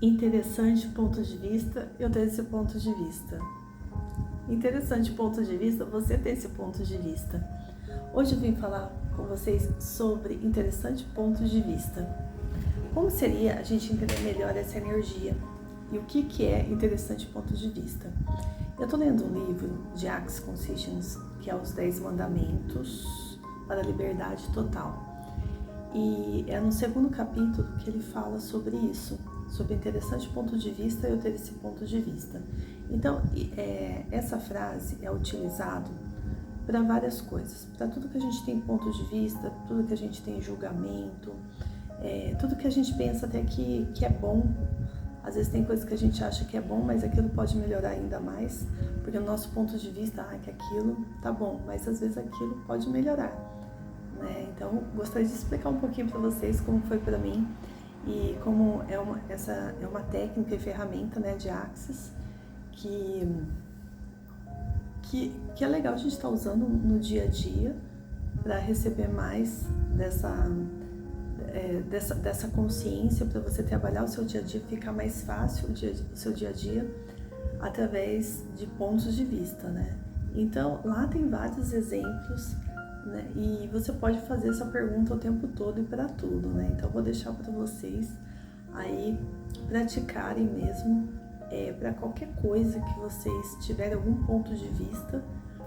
Interessante ponto de vista, eu tenho esse ponto de vista. Interessante ponto de vista, você tem esse ponto de vista. Hoje eu vim falar com vocês sobre interessante ponto de vista. Como seria a gente entender melhor essa energia? E o que é interessante ponto de vista? Eu estou lendo um livro de Axis Consciousness, que é Os 10 Mandamentos para a Liberdade Total. E é no segundo capítulo que ele fala sobre isso, sobre interessante ponto de vista e eu ter esse ponto de vista. Então, essa frase é utilizada para várias coisas, para tudo que a gente tem ponto de vista, tudo que a gente tem julgamento, tudo que a gente pensa até que é bom. Às vezes tem coisas que a gente acha que é bom, mas aquilo pode melhorar ainda mais, porque o nosso ponto de vista é que aquilo tá bom, mas às vezes aquilo pode melhorar, né? Então, gostaria de explicar um pouquinho para vocês como foi para mim e como essa é uma técnica e ferramenta, né, de Axis que é legal a gente estar usando no dia a dia para receber mais dessa consciência, para você trabalhar o seu dia a dia, ficar mais fácil o seu dia a dia através de pontos de vista, né? Então, lá tem vários exemplos, né? E você pode fazer essa pergunta o tempo todo e para tudo, né? Então, eu vou deixar para vocês aí praticarem mesmo para qualquer coisa que vocês tiverem algum ponto de vista,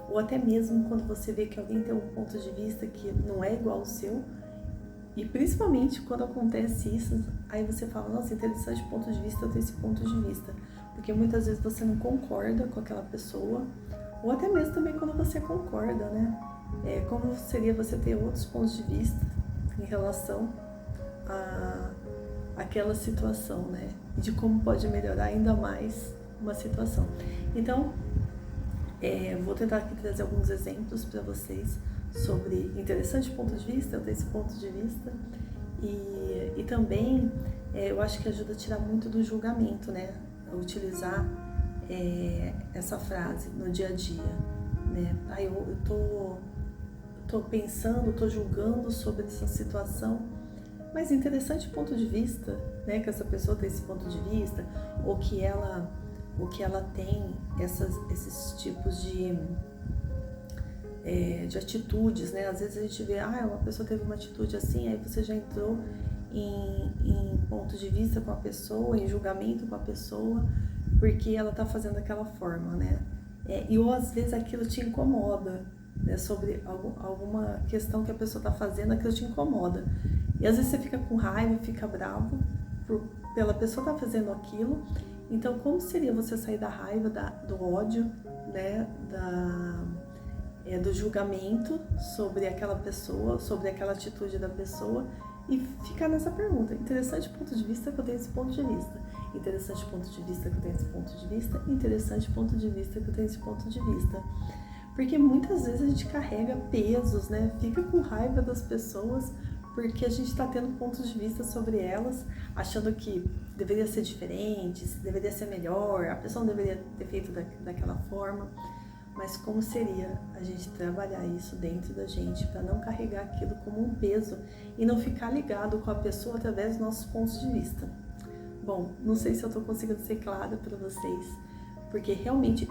ou até mesmo quando você vê que alguém tem um ponto de vista que não é igual ao seu. E principalmente quando acontece isso, aí você fala, nossa, interessante ponto de vista, eu tenho esse ponto de vista. Porque muitas vezes você não concorda com aquela pessoa, ou até mesmo também quando você concorda, né? Como seria você ter outros pontos de vista em relação àquela situação, né? De como pode melhorar ainda mais uma situação. Então, vou tentar aqui trazer alguns exemplos para vocês sobre interessante ponto de vista, eu tenho esse ponto de vista, e também eu acho que ajuda a tirar muito do julgamento, né? Utilizar essa frase no dia a dia, né? Eu tô pensando, tô julgando sobre essa situação, mas interessante ponto de vista, né? Que essa pessoa tem esse ponto de vista, ou que ela tem esses tipos de atitudes, né? Às vezes a gente vê, uma pessoa teve uma atitude assim, aí você já entrou em ponto de vista com a pessoa, em julgamento com a pessoa, porque ela tá fazendo daquela forma, né? Ou às vezes aquilo te incomoda, né? Sobre alguma questão que a pessoa tá fazendo, aquilo te incomoda. E às vezes você fica com raiva, fica bravo pela pessoa tá fazendo aquilo. Então, como seria você sair da raiva, do ódio, né? Do julgamento sobre aquela pessoa, sobre aquela atitude da pessoa, e ficar nessa pergunta, interessante ponto de vista que eu tenho esse ponto de vista, interessante ponto de vista que eu tenho esse ponto de vista, interessante ponto de vista que eu tenho esse ponto de vista. Porque muitas vezes a gente carrega pesos, né? Fica com raiva das pessoas porque a gente está tendo pontos de vista sobre elas, achando que deveria ser diferente, deveria ser melhor, a pessoa não deveria ter feito daquela forma. Mas como seria a gente trabalhar isso dentro da gente para não carregar aquilo como um peso e não ficar ligado com a pessoa através dos nossos pontos de vista? Bom, não sei se eu estou conseguindo ser clara para vocês, porque realmente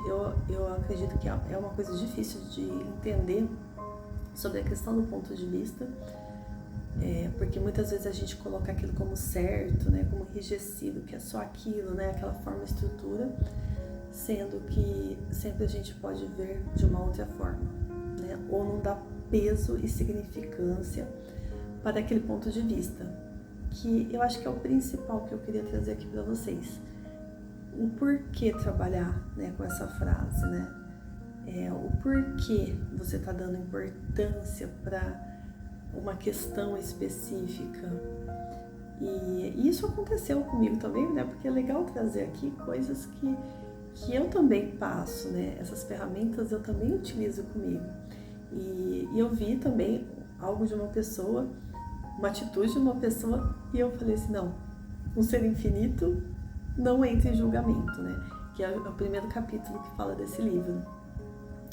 eu acredito que é uma coisa difícil de entender sobre a questão do ponto de vista, porque muitas vezes a gente coloca aquilo como certo, né, como enrijecido, que é só aquilo, né, aquela forma, estrutura, sendo que sempre a gente pode ver de uma outra forma, né? Ou não dá peso e significância para aquele ponto de vista, que eu acho que é o principal que eu queria trazer aqui para vocês. O porquê trabalhar, né, com essa frase, né? O porquê você está dando importância para uma questão específica. E isso aconteceu comigo também, né? Porque é legal trazer aqui coisas que eu também passo, né? Essas ferramentas eu também utilizo comigo. E eu vi também algo de uma pessoa, uma atitude de uma pessoa, e eu falei assim, não, um ser infinito não entra em julgamento, né? Que é o primeiro capítulo que fala desse livro.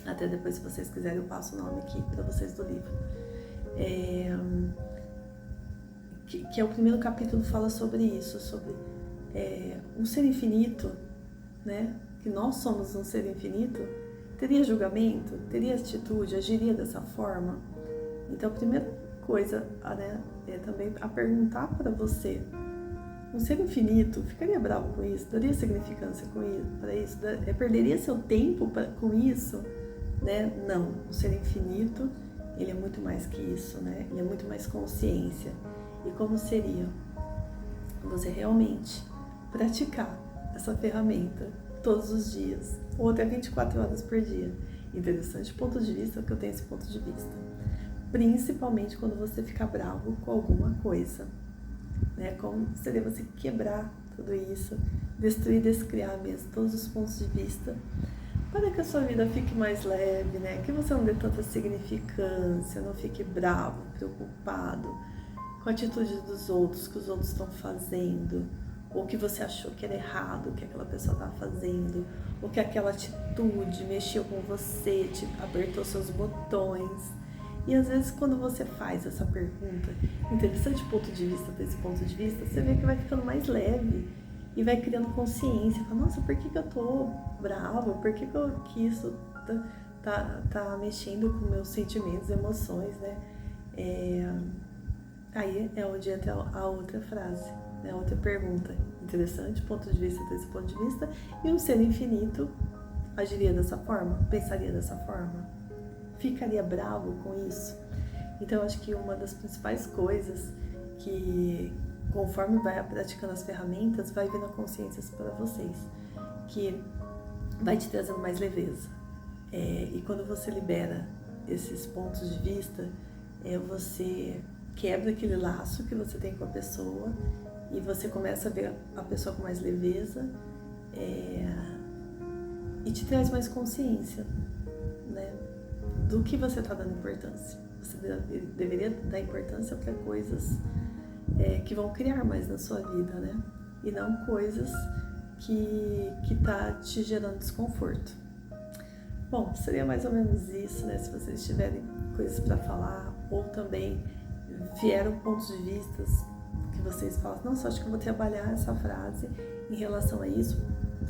Até depois, se vocês quiserem, eu passo o nome aqui para vocês do livro. Que é o primeiro capítulo, fala sobre isso, sobre um ser infinito, né? Que nós somos um ser infinito, teria julgamento, teria atitude, agiria dessa forma? Então, a primeira coisa, né, é também a perguntar para você: um ser infinito ficaria bravo com isso? Daria significância para isso? Perderia seu tempo com isso? Né? Não, o ser infinito, ele é muito mais que isso, né? Ele é muito mais consciência. E como seria você realmente praticar essa ferramenta todos os dias, ou até 24 horas por dia? Interessante ponto de vista, que eu tenho esse ponto de vista. Principalmente quando você ficar bravo com alguma coisa, né? Como seria você quebrar tudo isso, destruir, descriar mesmo todos os pontos de vista, para que a sua vida fique mais leve, né? Que você não dê tanta significância, não fique bravo, preocupado com a atitude dos outros, que os outros estão fazendo, ou que você achou que era errado o que aquela pessoa estava fazendo, ou que aquela atitude mexeu com você, te apertou seus botões. E às vezes quando você faz essa pergunta, interessante ponto de vista desse ponto de vista, você vê que vai ficando mais leve e vai criando consciência. Fala, nossa, por que eu tô brava? Por que isso tá mexendo com meus sentimentos, emoções, né? Aí é onde entra a outra frase, né? A outra pergunta. Interessante ponto de vista desse ponto de vista. E um ser infinito agiria dessa forma? Pensaria dessa forma? Ficaria bravo com isso? Então, eu acho que uma das principais coisas que, conforme vai praticando as ferramentas, vai vindo a consciência para vocês, que vai te trazendo mais leveza. E quando você libera esses pontos de vista, você quebra aquele laço que você tem com a pessoa e você começa a ver a pessoa com mais leveza, e te traz mais consciência, né, do que você está dando importância. Você deveria dar importância para coisas que vão criar mais na sua vida, né? E não coisas que tá te gerando desconforto. Bom, seria mais ou menos isso, né? Se vocês tiverem coisas para falar, ou também vieram pontos de vista que vocês falam, nossa, acho que eu vou trabalhar essa frase em relação a isso.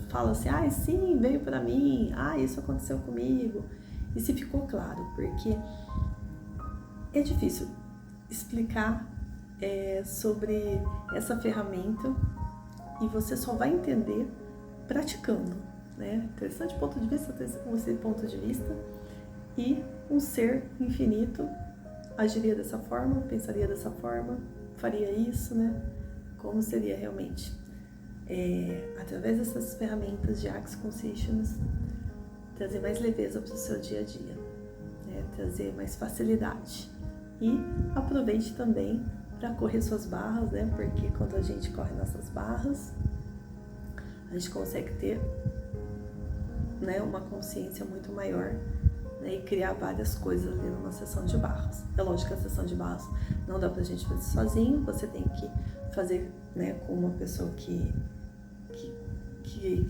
Fala assim, sim, veio para mim, isso aconteceu comigo. E se ficou claro, porque é difícil explicar sobre essa ferramenta e você só vai entender praticando, né? Interessante ponto de vista, esse ponto de vista. E um ser infinito agiria dessa forma, pensaria dessa forma, faria isso, né? Como seria realmente? Através dessas ferramentas de Access Consciousness, trazer mais leveza para o seu dia a dia, né? Trazer mais facilidade. E aproveite também para correr suas barras, né? Porque quando a gente corre nossas barras, a gente consegue ter, né, uma consciência muito maior, né, e criar várias coisas ali numa sessão de barras. É lógico que a sessão de barras não dá pra gente fazer sozinho, você tem que fazer, né, com uma pessoa que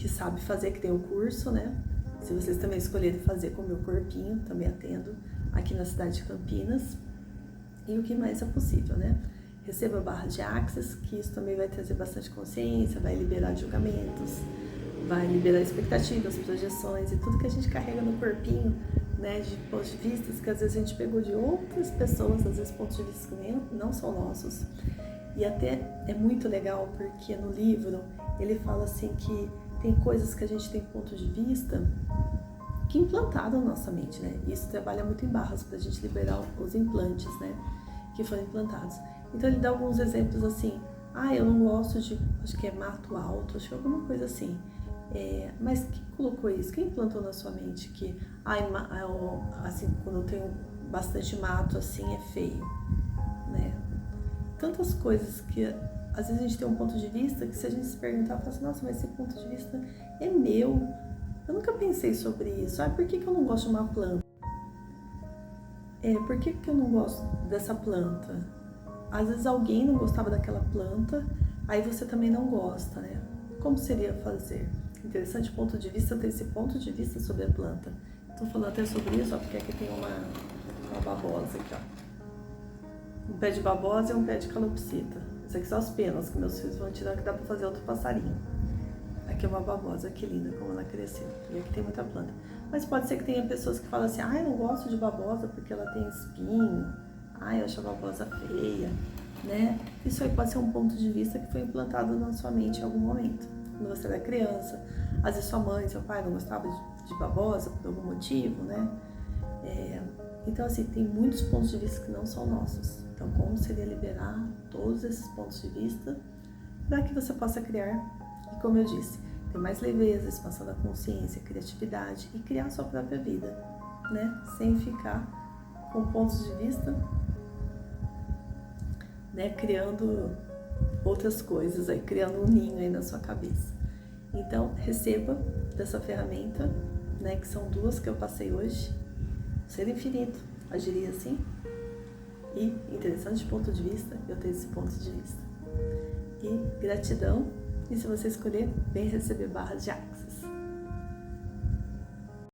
sabe fazer, que tem o curso, né? Se vocês também escolherem fazer com o meu corpinho, também atendo aqui na cidade de Campinas. E o que mais é possível, né? Receba barras de Access, que isso também vai trazer bastante consciência, vai liberar julgamentos, vai liberar expectativas, projeções e tudo que a gente carrega no corpinho, né, de pontos de vista que às vezes a gente pegou de outras pessoas, às vezes pontos de vista que não são nossos. E até é muito legal porque no livro ele fala assim que tem coisas que a gente tem ponto de vista que implantaram na nossa mente, né? Isso trabalha muito em barras pra gente liberar os implantes, né, que foram implantados. Então ele dá alguns exemplos assim, eu não gosto de, acho que é mato alto, acho que é alguma coisa assim. Mas quem colocou isso? Quem implantou na sua mente que assim, quando tem bastante mato assim é feio, né? Tantas coisas que às vezes a gente tem um ponto de vista que se a gente se perguntar, fala assim, nossa, mas esse ponto de vista é meu. Eu nunca pensei sobre isso. Por que eu não gosto de uma planta? Por que eu não gosto dessa planta? Às vezes alguém não gostava daquela planta, aí você também não gosta, né? Como seria fazer? Interessante ponto de vista, ter esse ponto de vista sobre a planta. Estou falando até sobre isso, porque aqui tem uma babosa aqui, ó. Um pé de babosa e um pé de calopsita. Isso aqui são as penas que meus filhos vão tirar, que dá pra fazer outro passarinho. Aqui é uma babosa, que linda como ela cresceu. E aqui tem muita planta. Mas pode ser que tenha pessoas que falam assim, eu não gosto de babosa porque ela tem espinho. Eu acho a babosa feia, né? Isso aí pode ser um ponto de vista que foi implantado na sua mente em algum momento. Quando você era criança, às vezes sua mãe, seu pai não gostavam de babosa por algum motivo, né? Então, assim, tem muitos pontos de vista que não são nossos. Então, como seria liberar todos esses pontos de vista para que você possa criar, e como eu disse, ter mais leveza, expansão da consciência, criatividade e criar a sua própria vida, né? Sem ficar com pontos de vista, né? Criando outras coisas aí, criando um ninho aí na sua cabeça. Então, receba dessa ferramenta, né? Que são duas que eu passei hoje. Ser infinito, agiria assim. E interessante ponto de vista, eu tenho esse ponto de vista. E gratidão. E se você escolher, vem receber barras de Axis.